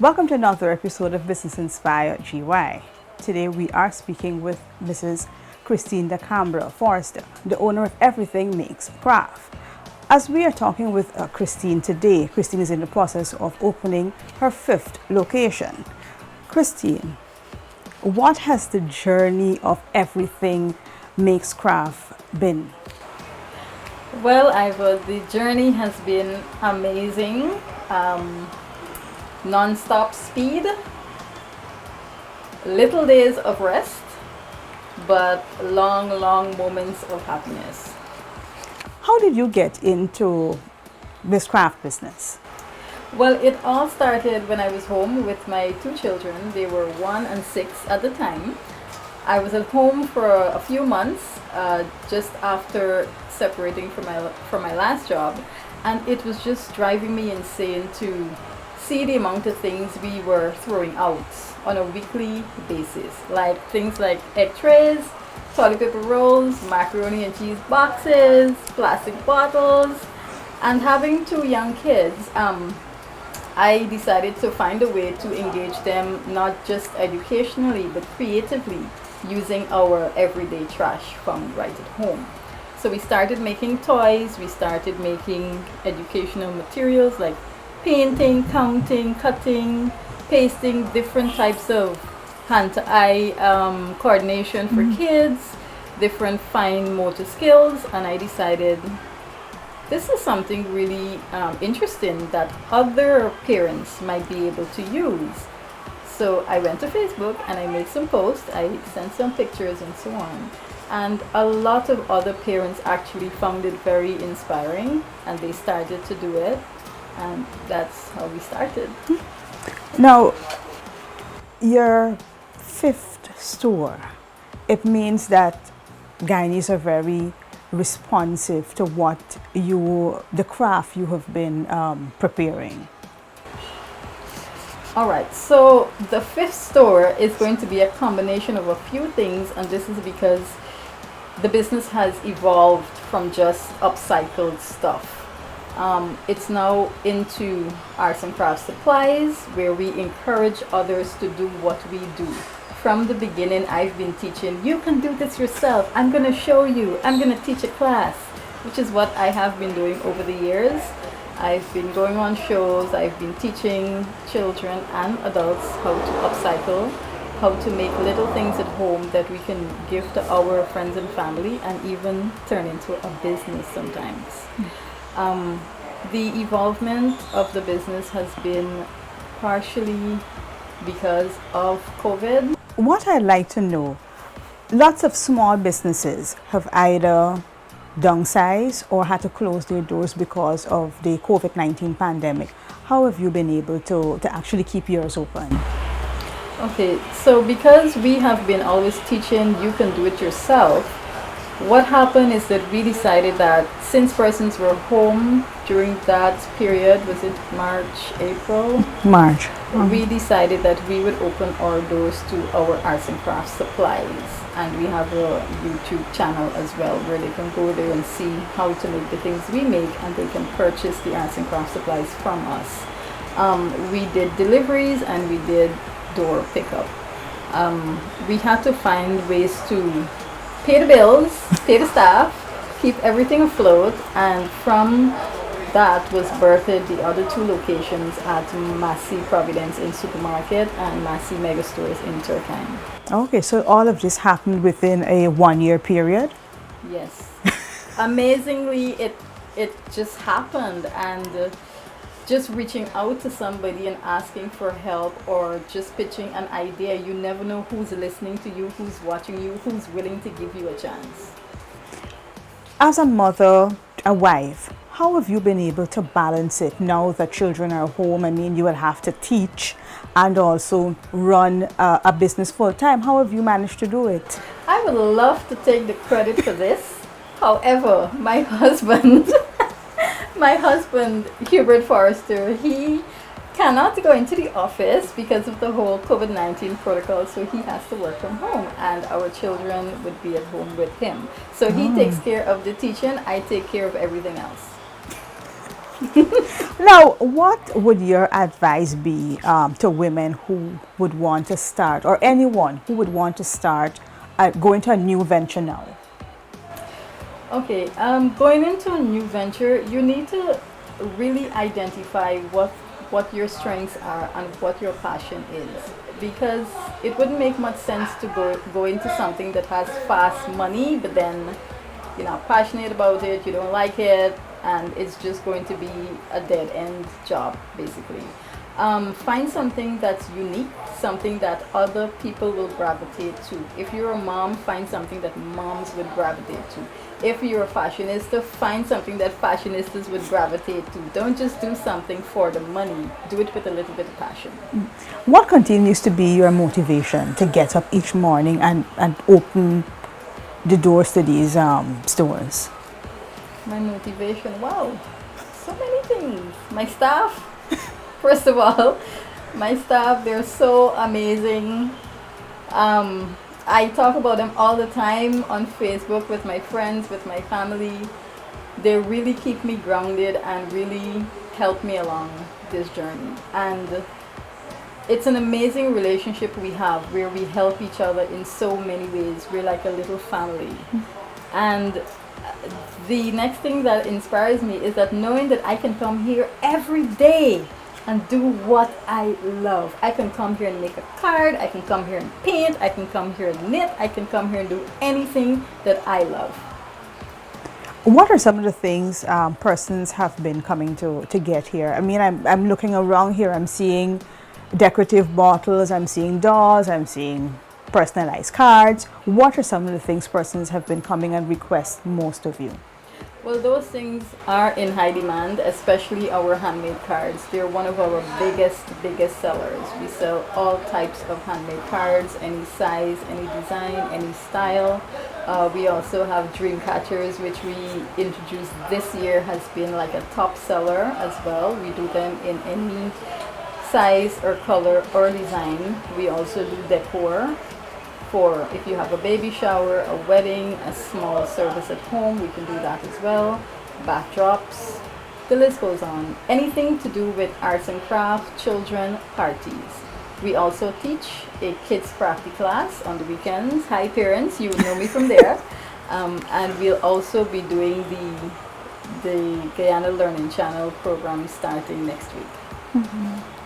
Welcome to another episode of Business Inspired GY. Today we are speaking with Mrs. Christine DeCambra Forrester, the owner of Everything Makes Craft. As we are talking with Christine today, Christine is in the process of opening her 5th location. Christine, what has the journey of Everything Makes Craft been? Well, Ivor, the journey has been amazing. Non-stop speed, little days of rest, but long moments of happiness. How did you get into this craft business? Well, it all started when I was home with my 2 children. They were 1 and 6 at the time. I was at home for a few months just after separating from my last job, and it was just driving me insane to see the amount of things we were throwing out on a weekly basis, like things like egg trays, toilet paper rolls, macaroni and cheese boxes, plastic bottles. And having 2 young kids, I decided to find a way to engage them not just educationally but creatively, using our everyday trash found right at home. So we started making toys, we started making educational materials like painting, counting, cutting, pasting, different types of hand-to-eye coordination for kids, different fine motor skills, and I decided this is something really interesting that other parents might be able to use. So I went to Facebook and I made some posts, I sent some pictures and so on. And a lot of other parents actually found it very inspiring and they started to do it. And that's how we started. Now, your 5th store, it means that Guyanese are very responsive to the craft you have been preparing. All right, so the 5th store is going to be a combination of a few things, and this is because the business has evolved from just upcycled stuff. It's now into arts and crafts supplies, where we encourage others to do what we do. From the beginning, I've been teaching, you can do this yourself. I'm going to show you. I'm going to teach a class, which is what I have been doing over the years. I've been going on shows. I've been teaching children and adults how to upcycle, how to make little things at home that we can give to our friends and family and even turn into a business sometimes. The evolvement of the business has been partially because of COVID. What I'd like to know, lots of small businesses have either downsized or had to close their doors because of the COVID-19 pandemic. How have you been able to actually keep yours open? Okay, so because we have been always teaching you can do it yourself, what happened is that we decided that since persons were home during that period, was it March, April? March. We decided that we would open our doors to our arts and crafts supplies. And we have a YouTube channel as well where they can go there and see how to make the things we make, and they can purchase the arts and crafts supplies from us. We did deliveries and we did door pickup. We had to find ways to pay the bills, pay the staff, keep everything afloat, and from that was birthed the other 2 locations at Massey Providence in Supermarket and Massey Mega Stores in Turkine. Okay, so all of this happened within a 1-year period? Yes. Amazingly, it just happened, and just reaching out to somebody and asking for help or just pitching an idea, you never know who's listening to you, who's watching you, who's willing to give you a chance. As a mother, a wife, how have you been able to balance it now that children are home? I mean, you will have to teach and also run a business full time. How have you managed to do it? I would love to take the credit for this. However, my husband, Hubert Forrester, he cannot go into the office because of the whole COVID-19 protocol, so he has to work from home, and our children would be at home with him. So he takes care of the teaching, I take care of everything else. Now, what would your advice be to women who would want to start, or anyone who would want to start going to a new venture now? Okay, going into a new venture, you need to really identify what your strengths are and what your passion is, because it wouldn't make much sense to go into something that has fast money, but then you're not passionate about it, you don't like it, and it's just going to be a dead end job basically. Find something that's unique, something that other people will gravitate to. If you're a mom, find something that moms would gravitate to. If you're a fashionista, find something that fashionistas would gravitate to. Don't just do something for the money, do it with a little bit of passion. What continues to be your motivation to get up each morning and open the doors to these stores? My motivation, wow, so many things. My staff, first of all, my staff, they're so amazing. I talk about them all the time on Facebook with my friends, with my family. They really keep me grounded and really help me along this journey. And it's an amazing relationship we have where we help each other in so many ways. We're like a little family. And the next thing that inspires me is that knowing that I can come here every day and do what I love. I can come here and make a card, I can come here and paint, I can come here and knit, I can come here and do anything that I love. What are some of the things persons have been coming to get here? I mean, I'm looking around here, I'm seeing decorative bottles, I'm seeing dolls, I'm seeing personalized cards. What are some of the things persons have been coming and request most of you? Well, those things are in high demand, especially our handmade cards. They're one of our biggest sellers. We sell all types of handmade cards, any size, any design, any style. We also have dream catchers, which we introduced this year, has been like a top seller as well. We do them in any size or color or design. We also do decor for if you have a baby shower, a wedding, a small service at home, we can do that as well. Backdrops, the list goes on. Anything to do with arts and crafts, children, parties. We also teach a kids crafty class on the weekends. Hi parents, you would know me from there. And we'll also be doing the Guyana Learning Channel program starting next week. Mm-hmm.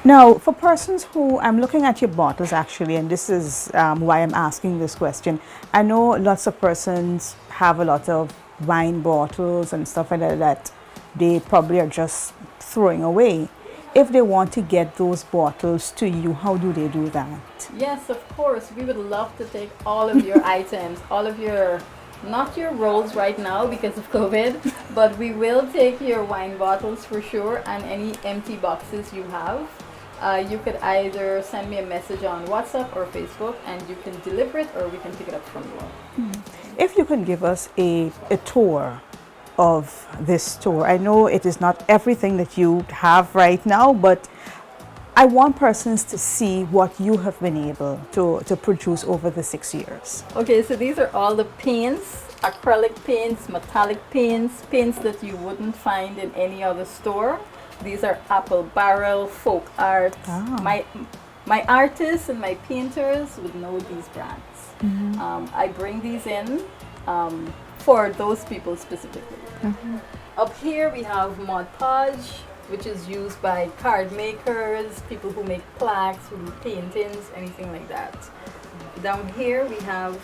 Now, for persons who, I'm looking at your bottles actually, and this is why I'm asking this question. I know lots of persons have a lot of wine bottles and stuff like that they probably are just throwing away. If they want to get those bottles to you, how do they do that? Yes, of course. We would love to take all of your items, all of your, not your rolls right now because of COVID, but we will take your wine bottles for sure and any empty boxes you have. You could either send me a message on WhatsApp or Facebook and you can deliver it or we can pick it up from you. If you can give us a tour of this store. I know it is not everything that you have right now, but I want persons to see what you have been able to produce over the 6 years. Okay, so these are all the paints, acrylic paints, metallic paints, paints that you wouldn't find in any other store. These are Apple Barrel, Folk Art. Oh. My artists and my painters would know these brands. Mm-hmm. I bring these in for those people specifically. Mm-hmm. Up here we have Mod Podge, which is used by card makers, people who make plaques, who do paintings, anything like that. Down here we have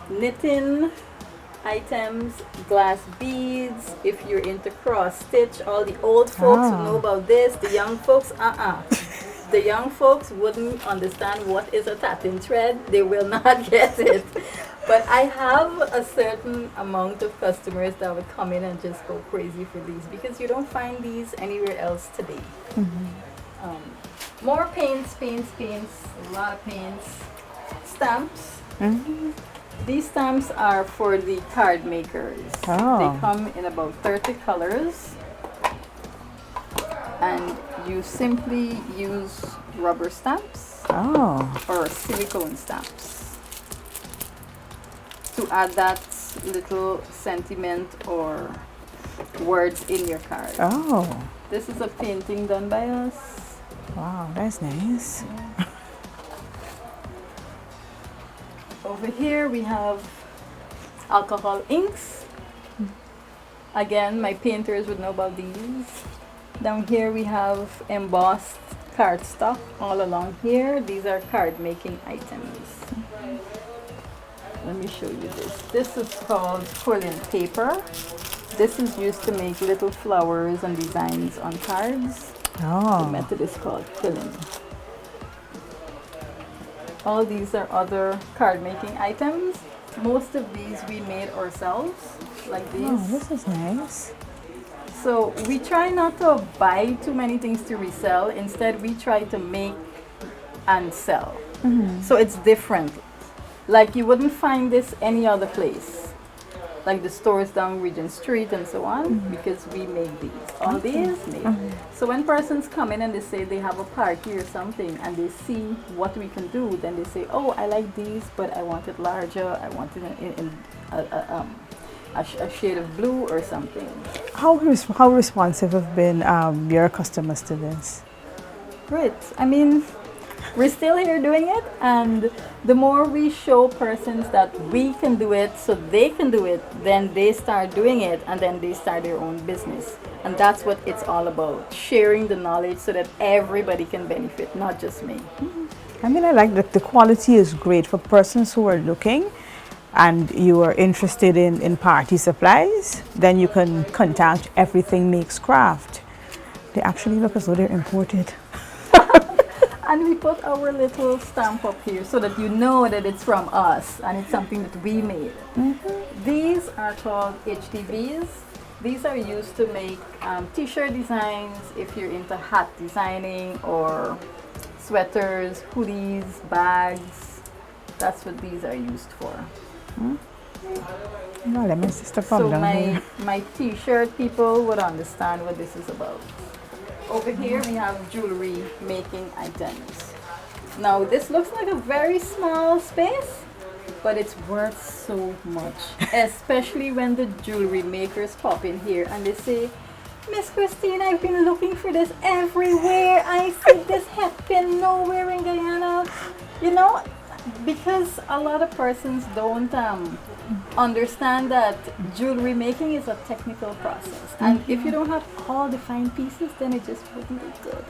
knitting items, glass beads, if you're into cross stitch, all the old folks who know about this, the young folks, the young folks wouldn't understand what is a tatting thread, they will not get it. But I have a certain amount of customers that would come in and just go crazy for these because you don't find these anywhere else today. More paints, a lot of paints, stamps. These stamps are for the card makers. They come in about 30 colors and you simply use rubber stamps or silicone stamps to add that little sentiment or words in your card. Oh, This is a painting done by us. wow, that's nice. Over here we have alcohol inks. Again, my painters would know about these. Down here we have embossed cardstock all along here. These are card making items. Let me show you this. This is called quilling paper. This is used to make little flowers and designs on cards. The Oh, method is called quilling. All these are other card making items. Most of these we made ourselves, like these. oh, this is nice. So we try not to buy too many things to resell. Instead, we try to make and sell. So it's different. Like you wouldn't find this any other place. Like the stores down Regent Street and so on, because we make these. All these made. So when persons come in and they say they have a party or something and they see what we can do, then they say, oh, I like these, but I want it larger. I want it in a shade of blue or something. How responsive have been your customers to this? Great. I mean, we're still here doing it, and the more we show persons that we can do it so they can do it, then they start doing it, and then they start their own business. And that's what it's all about, sharing the knowledge so that everybody can benefit, not just me. I mean, I like that the quality is great for persons who are looking and you are interested in party supplies. Then you can contact Everything Makes Craft. They actually look as though they're imported. And we put our little stamp up here so that you know that it's from us and it's something that we made. These are called HTVs. These are used to make t-shirt designs if you're into hat designing, or sweaters, hoodies, bags. That's what these are used for. No, let my sister come So down here. my t-shirt people would understand what this is about. Over here we have jewelry making items. Now this looks like a very small space, but it's worth so much, especially when the jewelry makers pop in here and they say, Miss Christine, I've been looking for this everywhere. I see this happen nowhere in Guyana. You know, because a lot of persons don't understand that jewelry making is a technical process. And if you don't have all the fine pieces, then it just wouldn't be good.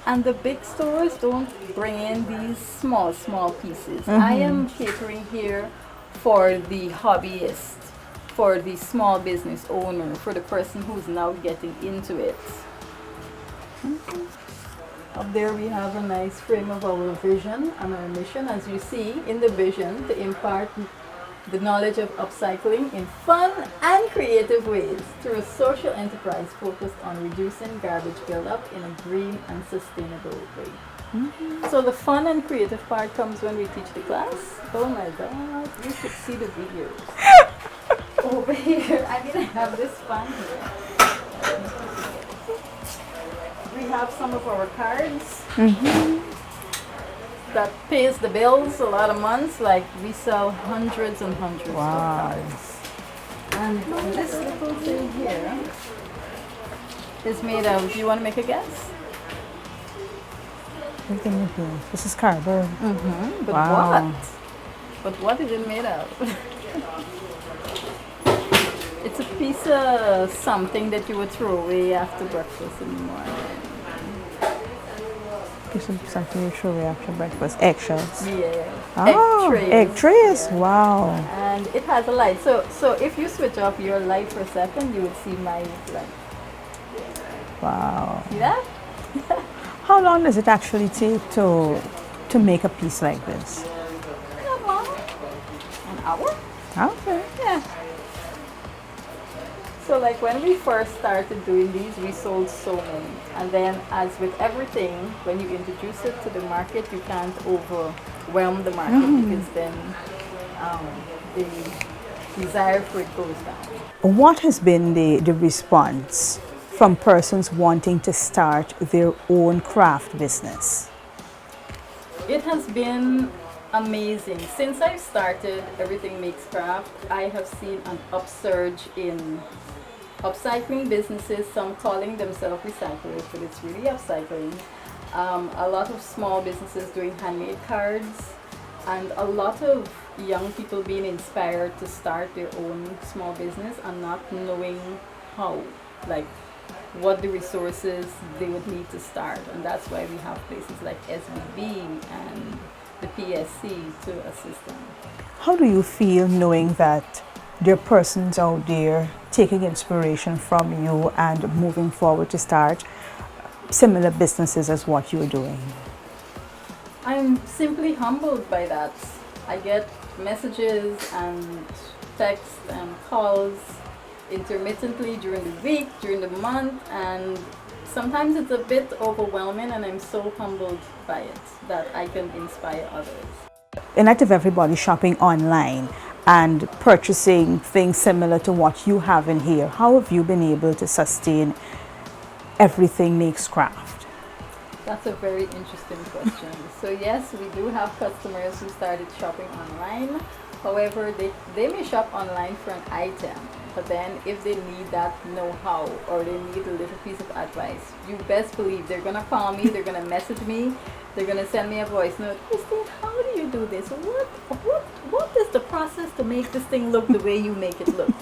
And the big stores don't bring in these small pieces. I am catering here for the hobbyist, for the small business owner, for the person who's now getting into it. Up there we have a nice frame of our vision and our mission. As you see in the vision, to impart the knowledge of upcycling in fun and creative ways through a social enterprise focused on reducing garbage buildup in a green and sustainable way. So the fun and creative part comes when we teach the class. Oh my God, you should see the videos. Over here, I mean, I have this fun here. We have some of our cards that pays the bills a lot of months. Like we sell hundreds and hundreds of cards. And this little thing here is made of, do you want to make a guess? Everything in here. This is cardboard. But Wow. what? But what is it made of? It's a piece of something that you would throw away after breakfast in the morning. Give something you throw away after breakfast. Eggshells. Yeah. Oh, egg trays. Yeah. Wow. And it has a light. So if you switch off your light for a second, you would see my light. Wow. See that? How long does it actually take to make a piece like this? Not long. An hour? Okay. Yeah. So like when we first started doing these, we sold so many. And then as with everything, when you introduce it to the market, you can't overwhelm the market because then the desire for it goes down. What has been the response from persons wanting to start their own craft business? It has been amazing. Since I've started Everything Makes Craft, I have seen an upsurge in upcycling businesses, some calling themselves recyclers, but it's really upcycling. A lot of small businesses doing handmade cards, and a lot of young people being inspired to start their own small business and not knowing how, like what the resources they would need to start. And that's why we have places like SBB and the PSC to assist them. How do you feel knowing that there are persons out there taking inspiration from you and moving forward to start similar businesses as what you're doing? I'm simply humbled by that. I get messages and texts and calls intermittently during the week, during the month, and sometimes it's a bit overwhelming, and I'm so humbled by it that I can inspire others. In light of everybody shopping online and purchasing things similar to what you have in here, how have you been able to sustain Everything Makes Craft? That's a very interesting question. So yes, we do have customers who started shopping online. However, they may shop online for an item, but then if they need that know-how or they need a little piece of advice, you best believe they're gonna call me, they're gonna message me, they're gonna send me a voice note. Christine, how do you do this? What is the process to make this thing look the way you make it look?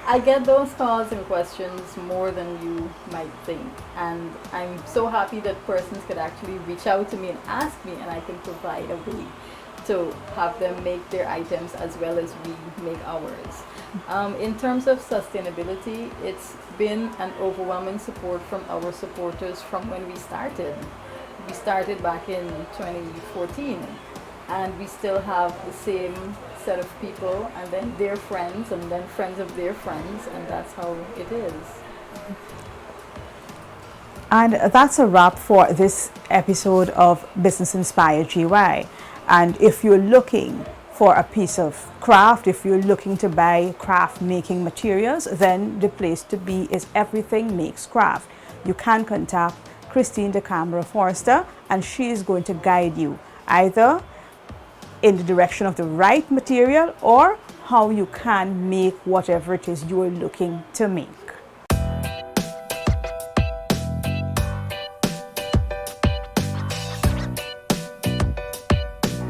I get those calls and questions more than you might think, and I'm so happy that persons could actually reach out to me and ask me, and I can provide a way to have them make their items as well as we make ours. In terms of sustainability, it's been an overwhelming support from our supporters from when we started. We started back in 2014, and we still have the same set of people, and then their friends, and then friends of their friends, and that's how it is. And that's a wrap for this episode of Business Inspired GY. And if you're looking for a piece of craft, if you're looking to buy craft making materials, then the place to be is Everything Makes Craft. You can contact Christine DeCambra Forrester, and she is going to guide you either in the direction of the right material or how you can make whatever it is you are looking to make.